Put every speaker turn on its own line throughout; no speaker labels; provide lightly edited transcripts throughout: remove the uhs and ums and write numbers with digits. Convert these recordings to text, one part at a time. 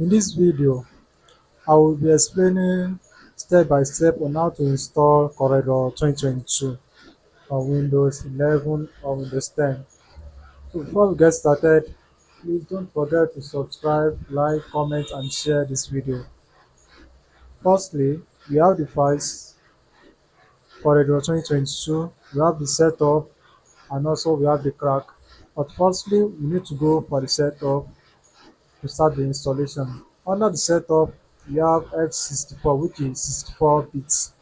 In this video, I will be explaining step by step on how to install CorelDRAW 2022 on Windows 11 or Windows 10. So before we get started, please don't forget to subscribe, like, comment and share this video. Firstly, we have the files CorelDRAW 2022, we have the setup and also we have the crack. But firstly, we need to go for the setup to start the installation. Under the setup, we have X64, which is 64 bits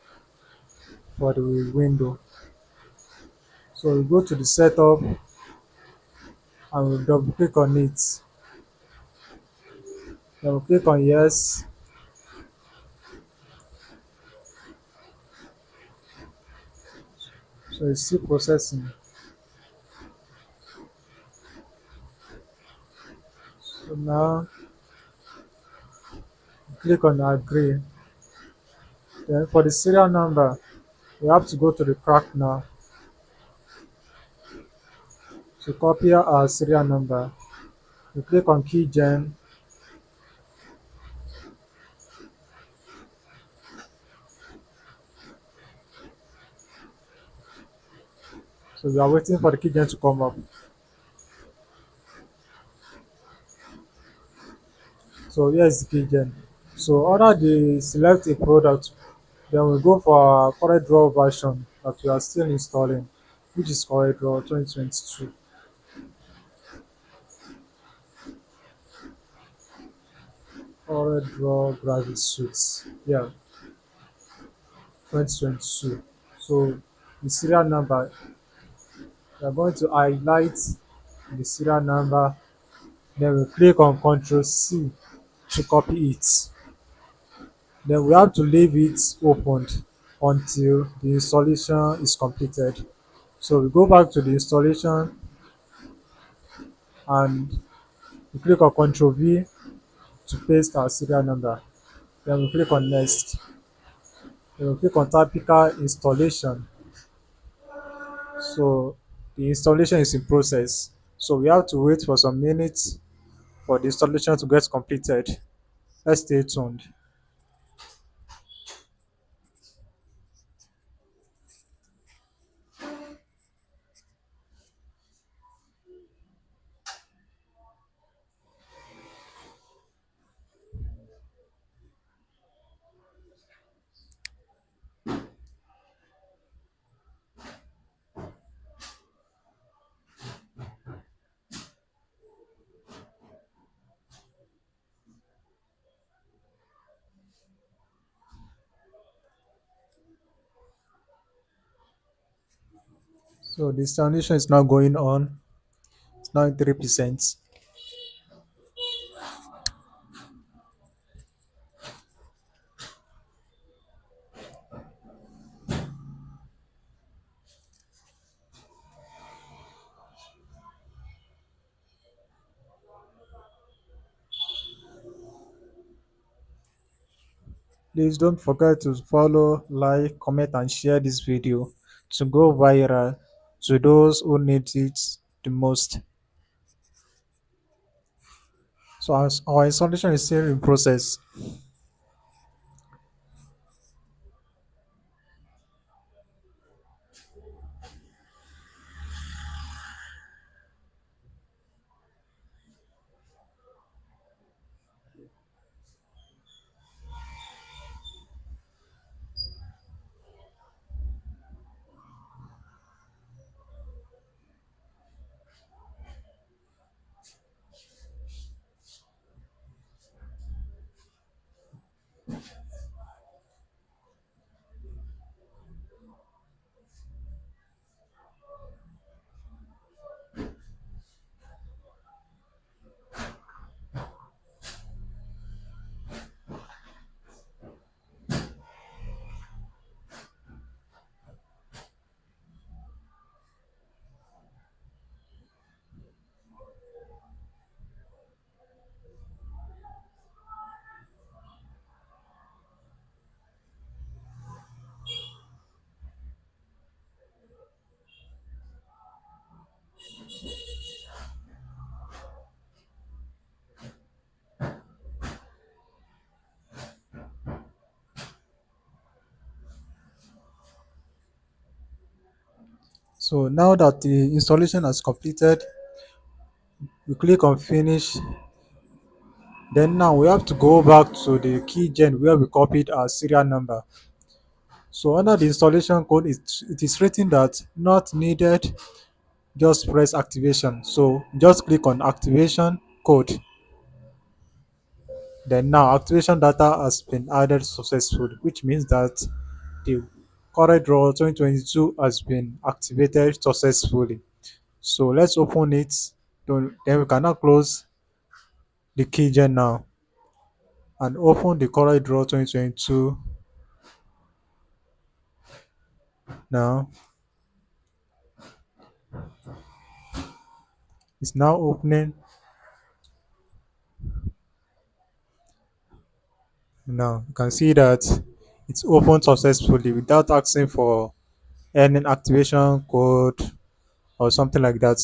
for the window. So we go to the setup and we double click on it. Then we click on yes. So it's still processing. So now click on agree. Then for the serial number, we have to go to the crack now. So copy our serial number. We click on keygen. So we are waiting for the keygen to come up. So here is the keygen. So under the select a product, then we go for our CorelDRAW version that we are still installing, which is CorelDRAW 2022. CorelDRAW Graphics Suite. Yeah, 2022. So the serial number, we are going to highlight the serial number, then we click on Ctrl C to copy it. Then we have to leave it opened until the installation is completed. So we go back to the installation and we click on Ctrl V to paste our serial number. Then we click on next. Then we click on typical installation. So the installation is in process. So we have to wait for some minutes for the installation to get completed. Let's stay tuned. So the installation is now going on. It's now 3%. Please don't forget to follow, like, comment and share this video to go viral to those who need it the most. So our installation is still in process. So now that the installation has completed, you click on finish. Then now we have to go back to the keygen where we copied our serial number. So under the installation code, it is written that not needed, just press activation. So just click on activation code. Then now activation data has been added successfully, which means that the CorelDRAW 2022 has been activated successfully. So let's open it. Then we can now close the keygen now and open the CorelDRAW 2022 now. It's now opening. Now you can see that it's opened successfully without asking for any activation code or something like that.